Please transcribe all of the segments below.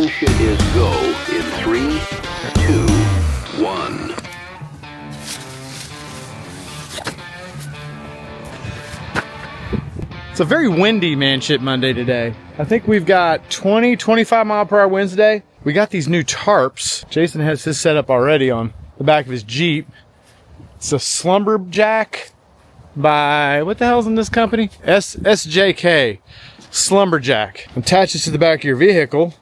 Ignition is go in 3, 2, 1. It's a very windy Manship Monday today. I think we've got 20, 25 mile per hour winds today. We got these new tarps. Jason has his setup already on the back of his Jeep. It's a Slumberjack by, what the hell's in this company? SJK, Slumberjack. Attaches to the back of your vehicle.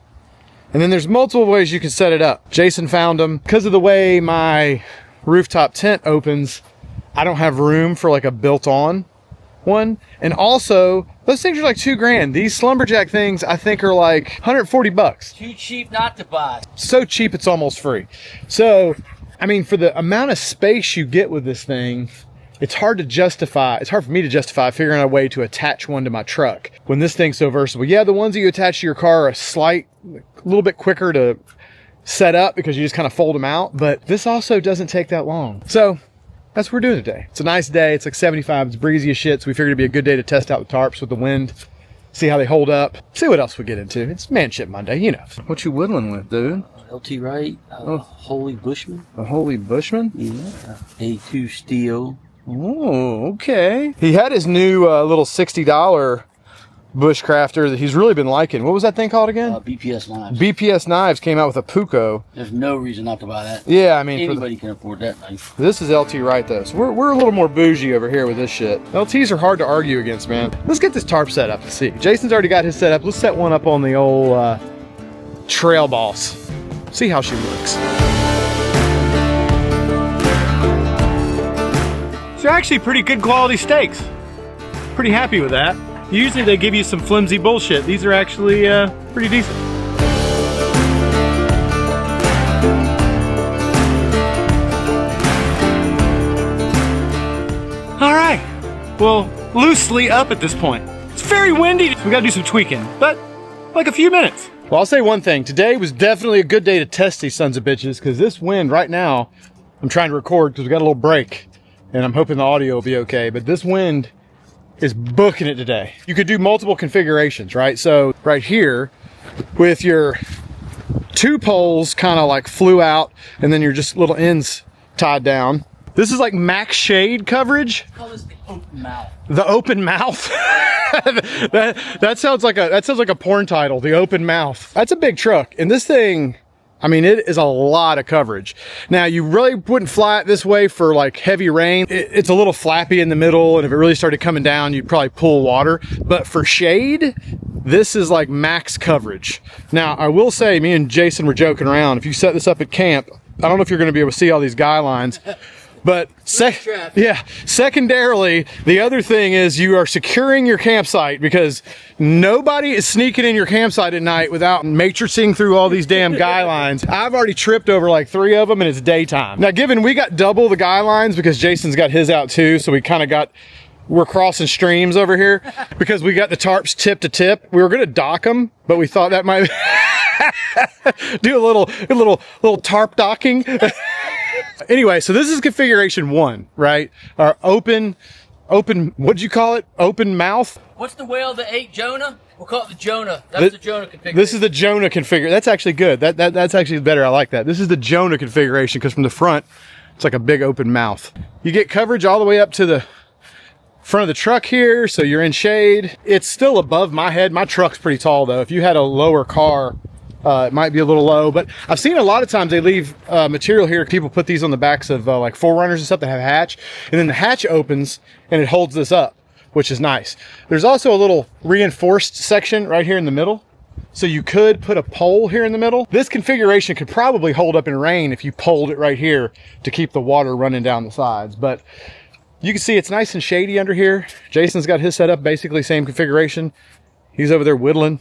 And then there's multiple ways you can set it up. Jason found them. Because of the way my rooftop tent opens, I don't have room for like a built-on one. And also, those things are like $2,000. These Slumberjack things I think are like 140 bucks. Too cheap not to buy. So cheap it's almost free. So, I mean, for the amount of space you get with this thing, it's hard to justify, it's hard for me to justify figuring out a way to attach one to my truck when this thing's so versatile. Yeah, the ones that you attach to your car are a little bit quicker to set up because you just kind of fold them out, but this also doesn't take that long. So that's what we're doing today. It's a nice day. It's like 75. It's breezy as shit. So we figured it'd be a good day to test out the tarps with the wind, see how they hold up, see what else we get into. It's Manship Monday, you know. What you whittling with, dude? LT Wright, Holy Bushman. A Holy Bushman? Yeah. A2 steel. Oh, okay. He had his new little $60 bushcrafter that he's really been liking. What was that thing called again? BPS Knives. BPS Knives came out with a Puko. There's no reason not to buy that. Yeah, I mean, anybody can afford that knife. This is LT Wright though, so we're a little more bougie over here with this shit. LTs are hard to argue against, man. Let's get this tarp set up and see. Jason's already got his set up. Let's set one up on the old Trail Boss. See how she looks. They're actually pretty good quality steaks. Pretty happy with that. Usually they give you some flimsy bullshit. These are actually pretty decent. All right, well, loosely up at this point. It's very windy. We gotta do some tweaking, but like a few minutes. Well, I'll say one thing. Today was definitely a good day to test these sons of bitches because this wind right now, I'm trying to record because we got a little break and I'm hoping the audio will be okay, but this wind is booking it today. You could do multiple configurations, right? So right here with your two poles kind of like flew out and then your just little ends tied down. This is like max shade coverage. Call this the open mouth. The open mouth. that sounds like a porn title, the open mouth. That's a big truck. And this thing, I mean, it is a lot of coverage. Now, you really wouldn't fly it this way for like heavy rain. It's a little flappy in the middle, and if it really started coming down, you'd probably pull water. But for shade, this is like max coverage. Now, I will say, me and Jason were joking around. If you set this up at camp, I don't know if you're gonna be able to see all these guy lines, but secondarily, the other thing is you are securing your campsite because nobody is sneaking in your campsite at night without matrixing through all these damn guy lines. I've already tripped over like 3 of them and it's daytime. Now, given we got double the guy lines because Jason's got his out too, so we're crossing streams over here because we got the tarps tip to tip. We were gonna dock them, but we thought that might do a little tarp docking. Anyway, so this is configuration 1, right? Our open, what'd you call it? Open mouth? What's the whale that ate Jonah? We'll call it the Jonah. That's the Jonah configuration. This is the Jonah configuration. That's actually good. That's actually better. I like that. This is the Jonah configuration because from the front, it's like a big open mouth. You get coverage all the way up to the front of the truck here, so you're in shade. It's still above my head. My truck's pretty tall though. If you had a lower car, it might be a little low, but I've seen a lot of times they leave material here. People put these on the backs of like 4Runners and stuff that have a hatch, and then the hatch opens and it holds this up, which is nice. There's also a little reinforced section right here in the middle. So you could put a pole here in the middle. This configuration could probably hold up in rain if you poled it right here to keep the water running down the sides. But you can see it's nice and shady under here. Jason's got his set up basically same configuration. He's over there whittling.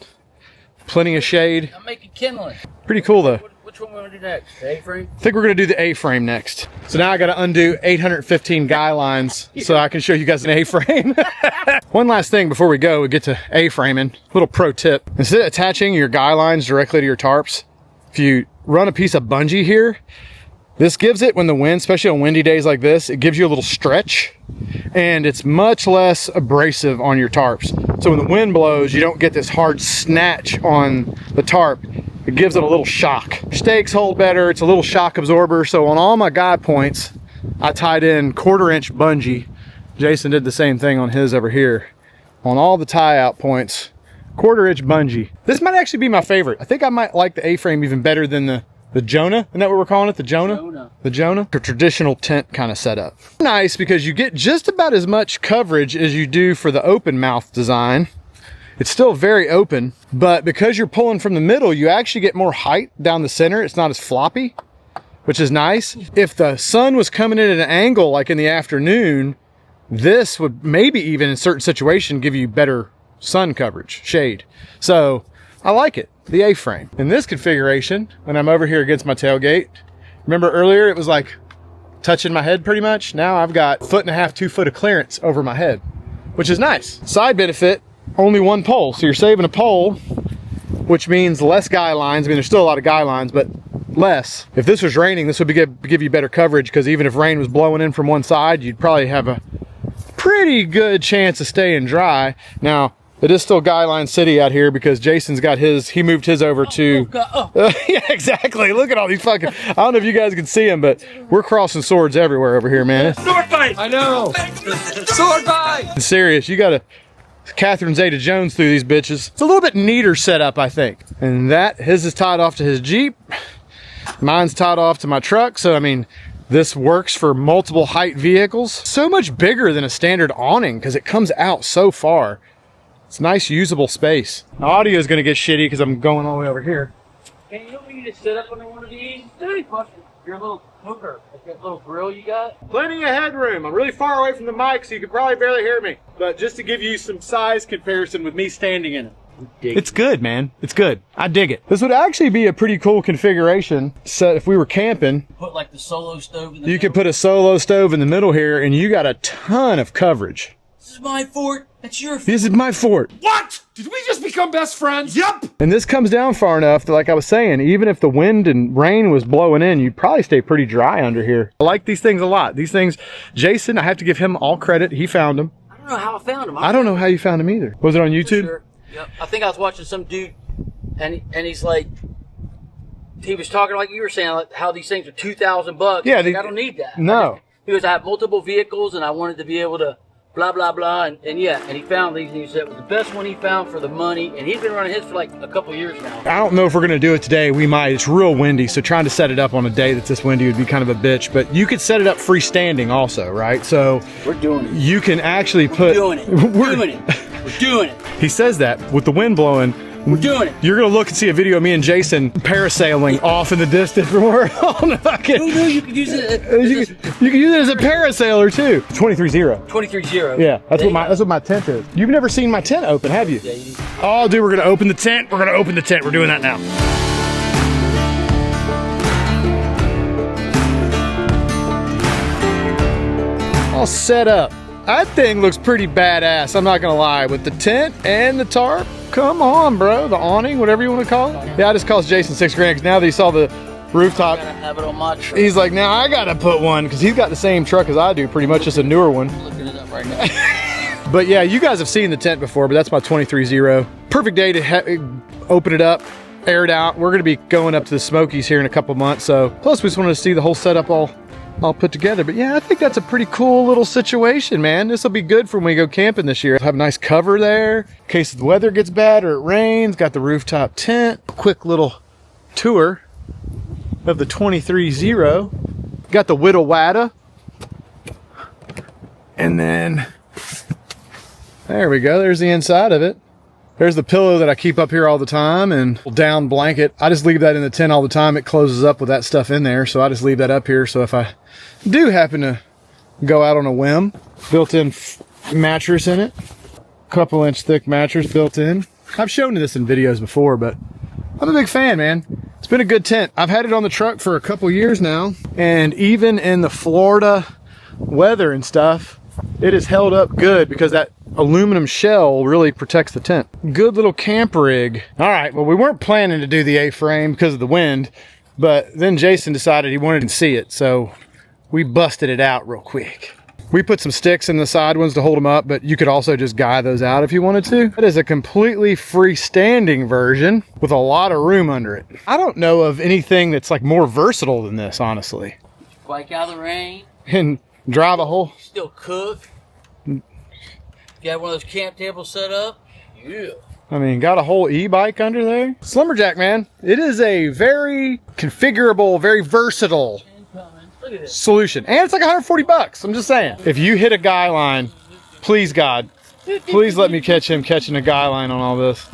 Plenty of shade. I'm making kindling. Pretty cool though. Which one we want to do next? The A-frame? I think we're gonna do the A-frame next. So now I gotta undo 815 guy lines so I can show you guys an A-frame. One last thing before we go, we get to A-framing. Little pro tip. Instead of attaching your guy lines directly to your tarps, if you run a piece of bungee here, this gives it, when the wind, especially on windy days like this, it gives you a little stretch and it's much less abrasive on your tarps. So when the wind blows, you don't get this hard snatch on the tarp. it gives it a little shock. Stakes hold better, it's a little shock absorber. So on all my guide points, I tied in 1/4 inch bungee. Jason did the same thing on his over here. On all the tie out points, 1/4 inch bungee. This might actually be my favorite. I think I might like the A-frame even better than the Jonah. Isn't that what we're calling it? The Jonah? The Jonah? The traditional tent kind of setup. Nice because you get just about as much coverage as you do for the open mouth design. It's still very open, but because you're pulling from the middle, you actually get more height down the center. It's not as floppy, which is nice. If the sun was coming in at an angle like in the afternoon, this would maybe even in certain situations give you better sun coverage, shade. So I like it, the A-frame. In this configuration, when I'm over here against my tailgate, remember earlier it was like touching my head pretty much? Now I've got 1.5 to 2 foot of clearance over my head, which is nice. Side benefit, only one pole. So you're saving a pole, which means less guy lines. I mean, there's still a lot of guy lines, but less. If this was raining, this would give you better coverage, because even if rain was blowing in from one side, you'd probably have a pretty good chance of staying dry. Now, it is still guy line city out here because Jason's got his, he moved his over to, yeah, exactly. Look at all these fucking, I don't know if you guys can see them, but we're crossing swords everywhere over here, man. Sword fight! I know. Sword fight! Serious, you gotta Catherine Zeta-Jones through these bitches. It's a little bit neater setup, I think. And that, his is tied off to his Jeep. Mine's tied off to my truck. So, I mean, this works for multiple height vehicles. So much bigger than a standard awning because it comes out so far. It's nice usable space. The audio is gonna get shitty because I'm going all the way over here. Hey, you don't need to sit up under one of these? Hey, your little hooker, like that little grill you got? Plenty of headroom. I'm really far away from the mic, so you can probably barely hear me. But just to give you some size comparison with me standing in it. It's good, man. It's good. I dig it. This would actually be a pretty cool configuration set if we were camping. Put like the solo stove in the You middle. could put a solo stove in the middle here, and you got a ton of coverage. This is my fort. That's your fort. This is my fort. What? Did we just become best friends? Yup. And this comes down far enough that, like I was saying, even if the wind and rain was blowing in, you'd probably stay pretty dry under here. I like these things a lot. These things, Jason, I have to give him all credit. He found them. I don't know how I found them. I don't know how you found them either. Was it on YouTube? Sure. Yep. I think I was watching some dude, and he's like, he was talking like you were saying, like how these things are $2,000. Yeah, Like, I don't need that. No. He goes, I have multiple vehicles, and I wanted to be able to blah, blah, blah. And yeah, and he found these, and he said it was the best one he found for the money. And he's been running his for like a couple years now. I don't know if we're going to do it today. We might. It's real windy, so trying to set it up on a day that's this windy would be kind of a bitch. But you could set it up freestanding also, right? So We're doing it. you can actually put... We're doing it. We're doing it. We're doing it. He says that with the wind blowing. We're doing it. You're going to look and see a video of me and Jason parasailing off in the distance from where we're on the fucking... No, you could use it. You can use it as a parasailer too. 23-0. 23-0. Yeah, that's what my tent is. You've never seen my tent open, have you? Yeah, you need. Oh, dude, we're gonna open the tent. We're gonna open the tent. We're doing that now. All set up. That thing looks pretty badass. I'm not gonna lie. With the tent and the tarp. Come on, bro. The awning, whatever you want to call it. Yeah, I just cost Jason $6 grand because now that he saw the rooftop, I gotta have it on my truck. he's like, now I gotta put one because he's got the same truck as I do, pretty much just a newer one. I'm looking it up right now. But yeah, you guys have seen the tent before, but that's my 23-0. Perfect day to open it up, air it out. We're gonna be going up to the Smokies here in a couple months, so plus we just wanted to see the whole setup all put together. But yeah, I think that's a pretty cool little situation, man. This will be good for when we go camping this year. Have a nice cover there in case the weather gets bad or it rains. Got the rooftop tent. Quick little tour of the 23-0. Got the Whittle Watta. And then there we go. There's the inside of it. There's the pillow that I keep up here all the time, and down blanket. I just leave that in the tent all the time. It closes up with that stuff in there, so I just leave that up here. So if I do happen to go out on a whim, built-in mattress in it, couple inch thick mattress built in. I've shown you this in videos before, but I'm a big fan, man. It's been a good tent. I've had it on the truck for a couple years now, and even in the Florida weather and stuff, it has held up good because that aluminum shell really protects the tent. Good little camp rig. All right, well, we weren't planning to do the A-frame because of the wind, but then Jason decided he wanted to see it, so we busted it out real quick. We put some sticks in the side ones to hold them up, but you could also just guy those out if you wanted to. That is a completely freestanding version with a lot of room under it. I don't know of anything that's like more versatile than this, honestly. Bike out of the rain. And drive a whole... Still cook. You got one of those camp tables set up? Yeah. I mean, got a whole e-bike under there. Slumberjack, man. It is a very configurable, very versatile solution. And it's like 140 bucks. I'm just saying. If you hit a guy line, please God, please let me catch him catching a guy line on all this.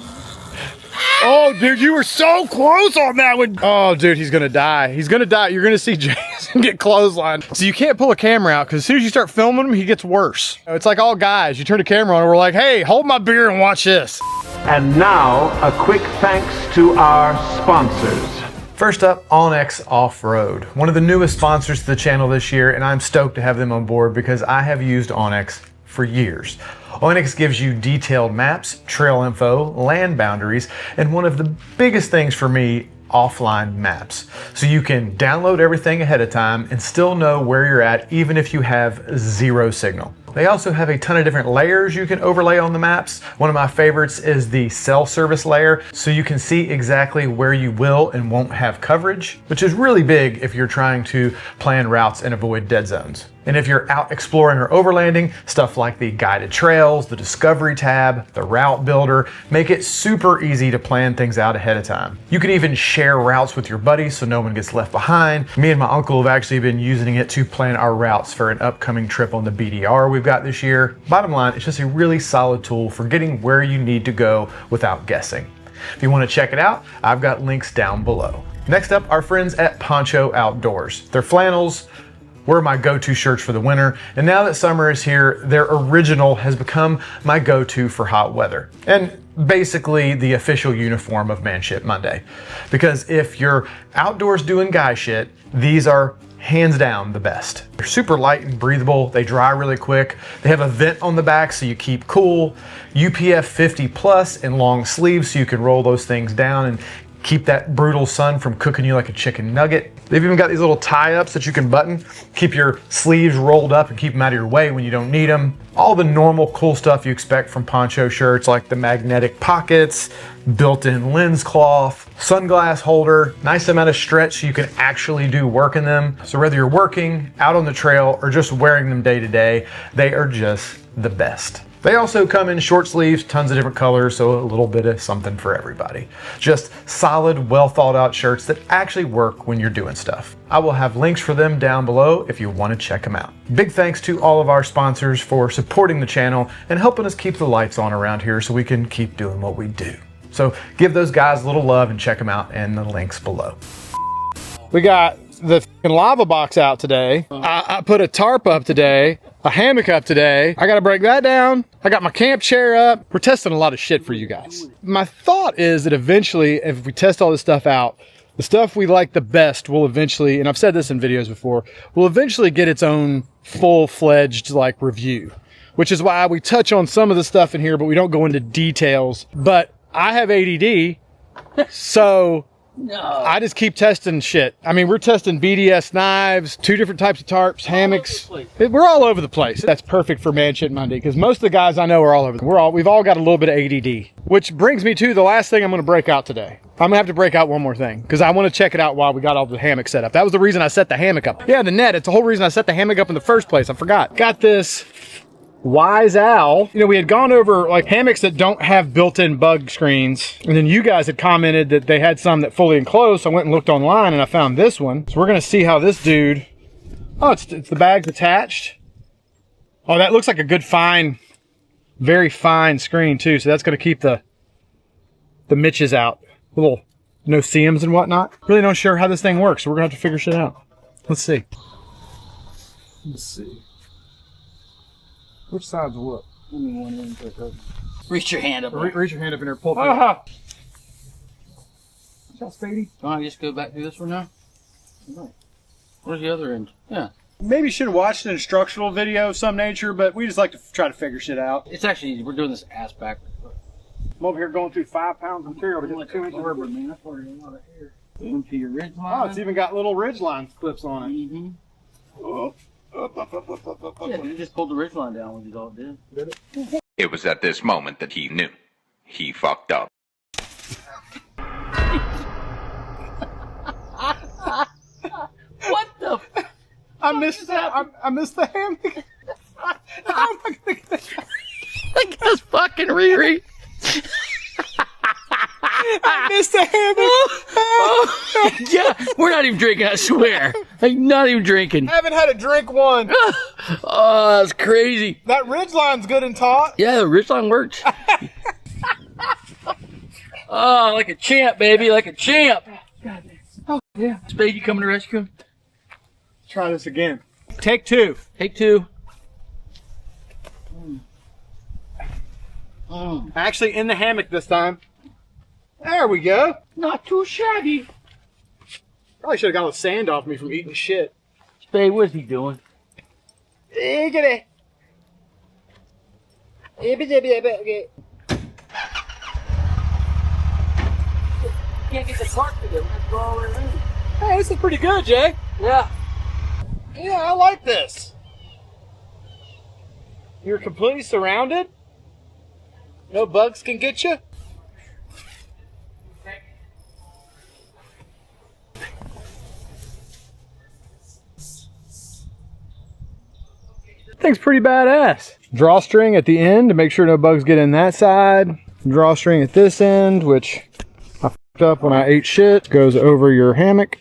Oh, dude, you were so close on that one. Oh, dude, he's gonna die. He's gonna die. You're gonna see Jason get clotheslined. So you can't pull a camera out because as soon as you start filming him, he gets worse. It's like all guys. You turn the camera on and we're like, hey, hold my beer and watch this. And now, a quick thanks to our sponsors. First up, Awning Off-Road, one of the newest sponsors to the channel this year, and I'm stoked to have them on board because I have used Awning for years. Awning gives you detailed maps, trail info, land boundaries, and one of the biggest things for me, offline maps. So you can download everything ahead of time and still know where you're at even if you have zero signal. They also have a ton of different layers you can overlay on the maps. One of my favorites is the cell service layer, so you can see exactly where you will and won't have coverage, which is really big if you're trying to plan routes and avoid dead zones. And if you're out exploring or overlanding, stuff like the guided trails, the discovery tab, the route builder, make it super easy to plan things out ahead of time. You can even share routes with your buddies so no one gets left behind. Me and my uncle have actually been using it to plan our routes for an upcoming trip on the BDR we've got this year. Bottom line, it's just a really solid tool for getting where you need to go without guessing. If you want to check it out, I've got links down below. Next up, our friends at Poncho Outdoors. Their flannels were my go-to shirts for the winter, and now that summer is here, their original has become my go-to for hot weather. And basically the official uniform of Manship Monday. Because if you're outdoors doing guy shit, these are hands down the best. They're super light and breathable, they dry really quick, they have a vent on the back so you keep cool, UPF 50 plus and long sleeves so you can roll those things down and keep that brutal sun from cooking you like a chicken nugget. They've even got these little tie-ups that you can button, keep your sleeves rolled up and keep them out of your way when you don't need them. All the normal cool stuff you expect from poncho shirts, like the magnetic pockets, built-in lens cloth, sunglass holder, nice amount of stretch so you can actually do work in them. So whether you're working, out on the trail, or just wearing them day to day, they are just the best. They also come in short sleeves, tons of different colors, so a little bit of something for everybody. Just solid, well thought out shirts that actually work when you're doing stuff. I will have links for them down below if you want to check them out. Big thanks to all of our sponsors for supporting the channel and helping us keep the lights on around here so we can keep doing what we do. So give those guys a little love and check them out in the links below. We got the LavaBox out today. I put a tarp up today, a hammock up today. I gotta break that down. I got my camp chair up. We're testing a lot of shit for you guys. My thought is that eventually, if we test all this stuff out, the stuff we like the best will eventually, and I've said this in videos before, will eventually get its own full-fledged like review, which is why we touch on some of the stuff in here, but we don't go into details. But I have ADD, so no. I just keep testing shit. I mean, we're testing BDS knives, 2 different types of tarps, hammocks. We're all over the place. That's perfect for Manship Monday because most of the guys I know are all over. We've all got a little bit of ADD, which brings me to the last thing I'm going to break out today. I'm gonna have to break out one more thing because I want to check it out while we got all the hammock set up. That was the reason I set the hammock up. Yeah, the net. It's the whole reason I set the hammock up in the first place. I forgot. Got this Wise Owl. You know, we had gone over like hammocks that don't have built-in bug screens, and then you guys had commented that they had some that fully enclosed, so I went and looked online and I found this one. So we're gonna see how this dude, oh, it's the bag's attached. Oh, that looks like a good fine, very fine screen too, so that's gonna keep the mitches out. Little no-see-ums and whatnot. Really not sure how this thing works, so we're gonna have to figure shit out. Let's see. Let's see. Which side's what? Let me one in quick. Reach your hand up. Reach your hand up in there. Pull it. Ah! What's up, Spady? Can I just go back to this one now? Right. Where's the other end? Yeah. Maybe you should have watched an instructional video of some nature, but we just like to try to figure shit out. It's actually, we're doing this ass backwards. I'm over here going through 5 pounds of material to get 2 inches. Rubber, man. That's where a lot of air. Into your ridge line. Oh, it's even got little ridge line clips on it. Mm-hmm. Oh. Yeah, you just pulled the ridge line down when you all did. Did it? It was at this moment that he knew. He fucked up. What the? I missed that. I missed the hammock. How am I gonna get that? Look at this fucking Riri. I missed the hammock. Yeah, we're not even drinking, I swear. I'm not even drinking. I haven't had a drink one. Oh, that's crazy. That ridge line's good and taut. Yeah, the ridge line worked. Oh, like a champ, baby, like a champ. Oh, yeah. Spade, you coming to rescue him? Try this again. Take two. Take two. Actually, in the hammock this time. There we go. Not too shabby. Probably should have got all the sand off me from eating shit. Spade, what's he doing? Can't Can't get the cart to get it. All around. Hey, this is pretty good, Jay. Yeah. Yeah, I like this. You're completely surrounded. No bugs can get you. Thing's pretty badass. Drawstring at the end to make sure no bugs get in that side. Drawstring at this end, which I fucked up when I ate shit. Goes over your hammock.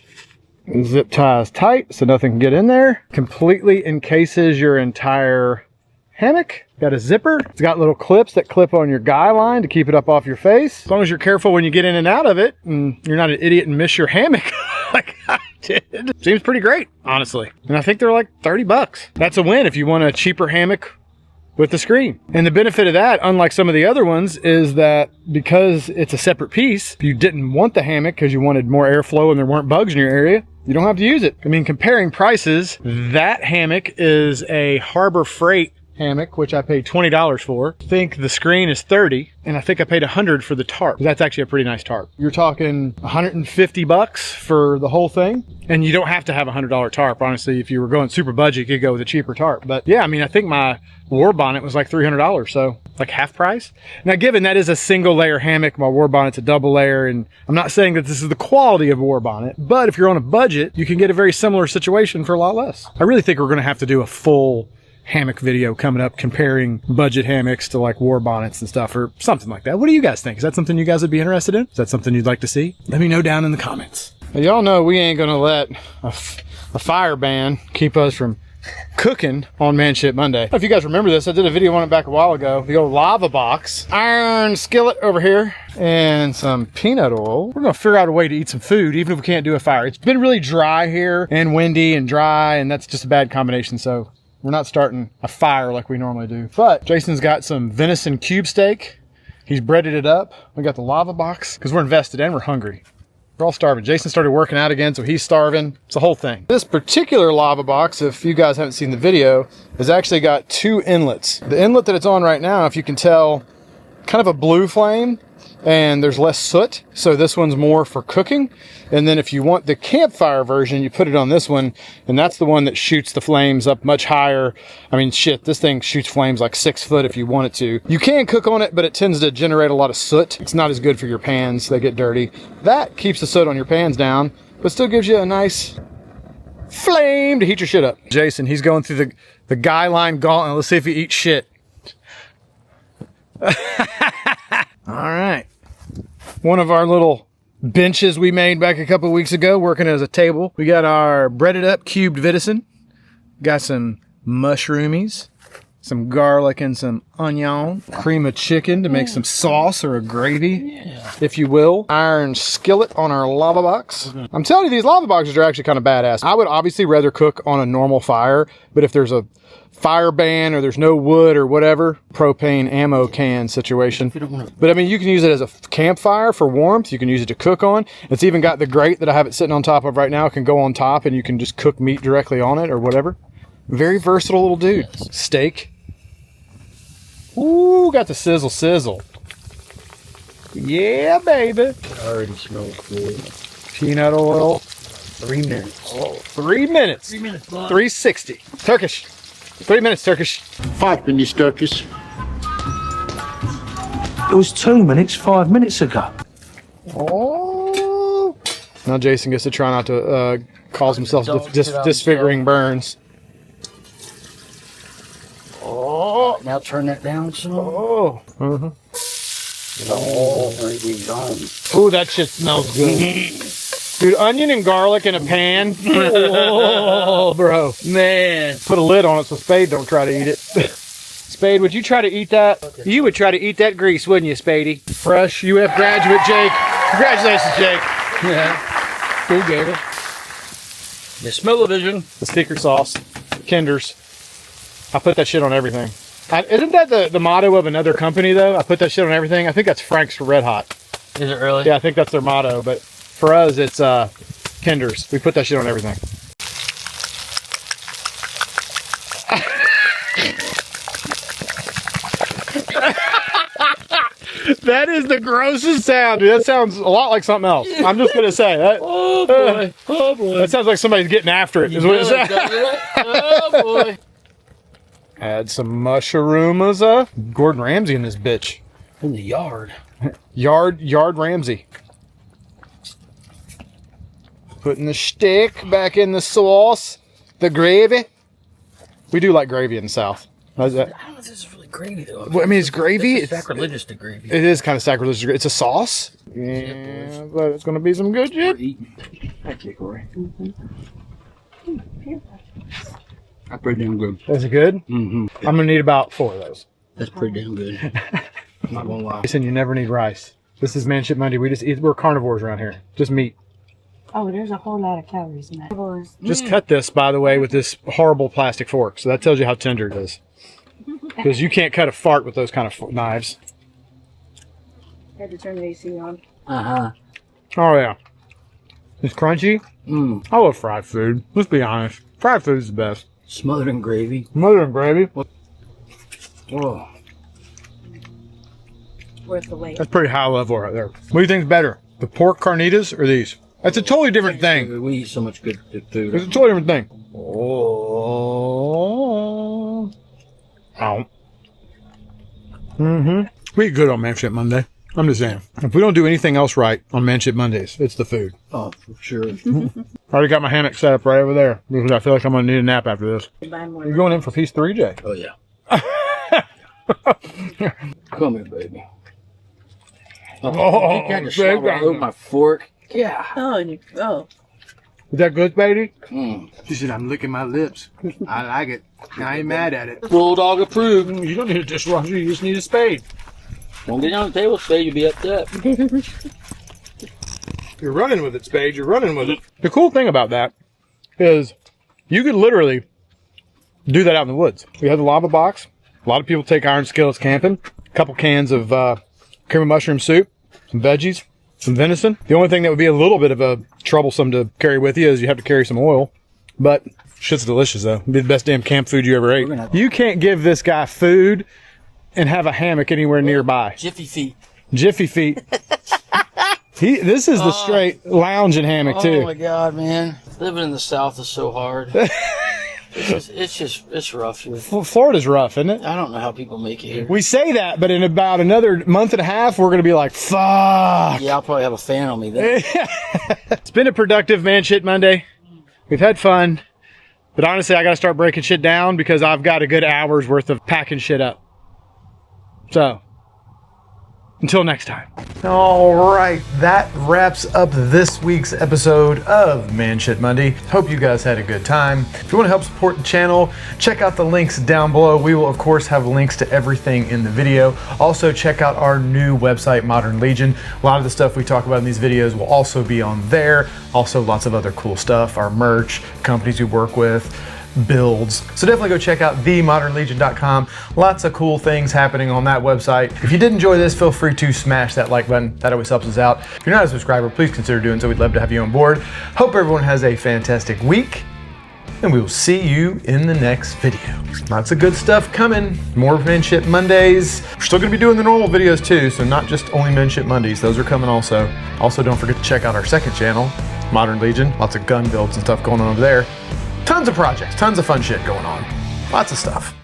Zip ties tight so nothing can get in there. Completely encases your entire hammock. Got a zipper. It's got little clips that clip on your guy line to keep it up off your face. As long as you're careful when you get in and out of it and you're not an idiot and miss your hammock like I did. Seems pretty great, honestly. And I think they're like 30 bucks. That's a win if you want a cheaper hammock with the screen. And the benefit of that, unlike some of the other ones, is that because it's a separate piece, if you didn't want the hammock because you wanted more airflow and there weren't bugs in your area, you don't have to use it. I mean, comparing prices, that hammock is a Harbor Freight hammock, which I paid $20 for. I think the screen is $30, and I think I paid $100 for the tarp. That's actually a pretty nice tarp. You're talking $150 for the whole thing, and you don't have to have a $100 tarp. Honestly, if you were going super budget, you could go with a cheaper tarp. But yeah, I mean, I think my war bonnet was like $300, so like half price. Now, given that is a single layer hammock, my war bonnet's a double layer, and I'm not saying that this is the quality of a war bonnet, but if you're on a budget, you can get a very similar situation for a lot less. I really think we're gonna have to do a full hammock video coming up comparing budget hammocks to like war bonnets and stuff or something like that. What do you guys think? Is that something you guys would be interested in? Is that something you'd like to see? Let me know down in the comments. Now, y'all know we ain't gonna let a fire ban keep us from cooking on Manship Monday. If you guys remember this, I did a video on it back a while ago. The old LavaBox iron skillet over here and some peanut oil. We're gonna figure out a way to eat some food even if we can't do a fire. It's been really dry here and windy and dry, and that's just a bad combination, so we're not starting a fire like we normally do. But Jason's got some venison cube steak. He's breaded it up. We got the LavaBox because we're invested and we're hungry. We're all starving. Jason started working out again, so he's starving. It's a whole thing. This particular LavaBox, if you guys haven't seen the video, has actually got two inlets. The inlet that it's on right now, if you can tell, kind of a blue flame, and there's less soot, so this one's more for cooking. And then if you want the campfire version, you put it on this one, and that's the one that shoots the flames up much higher. I mean, shit, this thing shoots flames like 6 foot if you want it to. You can cook on it, but it tends to generate a lot of soot. It's not as good for your pans. They get dirty. That keeps the soot on your pans down, but still gives you a nice flame to heat your shit up. Jason, he's going through the guy line gauntlet. Let's see if he eats shit. All right. One of our little benches we made back a couple weeks ago, working as a table. We got our breaded up cubed venison. Got some mushroomies, some garlic and some onion, cream of chicken to make some sauce or a gravy, if you will. Iron skillet on our LavaBox. I'm telling you, these LavaBoxes are actually kind of badass. I would obviously rather cook on a normal fire, but if there's a fire ban or there's no wood or whatever, propane ammo can situation. But I mean, you can use it as a campfire for warmth. You can use it to cook on. It's even got the grate that I have it sitting on top of right now. It can go on top and you can just cook meat directly on it or whatever. Very versatile little dude. Steak. Ooh, got the sizzle sizzle. Yeah, baby. It already smells good. Peanut oil. 3 minutes. Oh, 3 minutes. 3 minutes, bud. 360. Turkish. 3 minutes, Turkish. 5 minutes, Turkish. It was 2 minutes 5 minutes ago. Oh. Now Jason gets to try not to cause himself disfiguring burns. Oh, now turn that down some. Oh. Uh-huh. Oh, we gone. Ooh, that shit smells good. Dude, onion and garlic in a pan. Oh, bro. Man. Put a lid on it so Spade don't try to eat it. Spade, would you try to eat that? Okay. You would try to eat that grease, wouldn't you, Spadey? Fresh UF graduate, Jake. Congratulations, Jake. Yeah. Cool, Gator. The smell-o-vision. The sticker sauce. Kinder's. I put that shit on everything. Isn't that the motto of another company, though? I put that shit on everything. I think that's Frank's Red Hot. Is it really? Yeah, I think that's their motto. But for us, it's Kinder's. We put that shit on everything. That is the grossest sound, dude. That sounds a lot like something else. I'm just gonna say that. Oh boy! Oh boy! That sounds like somebody's getting after it. Is what it sounds. Oh boy! Add some mushrooms. Gordon Ramsay in this bitch. In the yard. Yard Ramsay. Putting the stick back in the sauce. The gravy. We do like gravy in the South. How's that? I don't know if this is really gravy though. Well, I mean, it's gravy. It's sacrilegious to gravy. It is kind of sacrilegious. It's a sauce. Yeah, but it's gonna be some good shit. Thank you, Corey. That's pretty damn good. Is it good? Mm-hmm. I'm gonna need about 4 of those. That's pretty damn good. I'm not gonna lie. Listen, you never need rice. This is Manship Monday. We just eat. We're carnivores around here. Just meat. Oh, there's a whole lot of calories in that. Just cut this, by the way, with this horrible plastic fork. So that tells you how tender it is. Because you can't cut a fart with those kind of knives. Had to turn the AC on. Uh-huh. Oh, yeah. It's crunchy. Mmm. I love fried food. Let's be honest. Fried food is the best. Smothered in gravy. Mother and gravy. Oh. Worth the wait. That's pretty high level right there. What do you think's better? The pork carnitas or these? That's a totally different thing. We eat so much good food. It's a totally different thing. Oh. Ow. Mm-hmm. We eat good on Manship Monday. I'm just saying. If we don't do anything else right on Manship Mondays, it's the food. Oh, for sure. I already got my hammock set up right over there because I feel like I'm going to need a nap after this. You're going in for piece 3, Jay? Oh, yeah. Come here, baby. Oh, you got to slap all over my fork. Yeah. Oh, Is that good, baby? Mm. She said, I'm licking my lips. I like it. I ain't mad at it. Bulldog approved. You don't need a dishwasher. You just need a spade. Don't get on the table, Spade. You'll be upset. You're running with it, Spade. You're running with it. The cool thing about that is you could literally do that out in the woods. We have the LavaBox. A lot of people take iron skillets camping. A couple cans of cream of mushroom soup, some veggies, some venison. The only thing that would be a little bit of a troublesome to carry with you is you have to carry some oil. But shit's delicious, though. It'd be the best damn camp food you ever ate. You can't give this guy food and have a hammock anywhere nearby. Jiffy feet. Jiffy feet. This is the straight lounging hammock, too. Oh, my God, man. Living in the South is so hard. It's rough here. Florida's rough, isn't it? I don't know how people make it here. We say that, but in about another month and a half, we're going to be like, fuck. Yeah, I'll probably have a fan on me then. It's been a productive Manship Monday. We've had fun. But honestly, I got to start breaking shit down because I've got a good hour's worth of packing shit up. So, until next time. All right, that wraps up this week's episode of Manship Monday. Hope you guys had a good time. If you want to help support the channel, check out the links down below. We will, of course, have links to everything in the video. Also, check out our new website, Modern Legion. A lot of the stuff we talk about in these videos will also be on there. Also, lots of other cool stuff, our merch, companies we work with, builds. So definitely go check out themodernlegion.com. Lots of cool things happening on that website. If you did enjoy this, feel free to smash that like button. That always helps us out. If you're not a subscriber, please consider doing so. We'd love to have you on board. Hope everyone has a fantastic week, and we will see you in the next video. Lots of good stuff coming. More Manship Mondays. We're still going to be doing the normal videos too, so not just only Manship Mondays. Those are coming also. Also, don't forget to check out our second channel, Modern Legion, lots of gun builds and stuff going on over there. Tons of projects, tons of fun shit going on. Lots of stuff.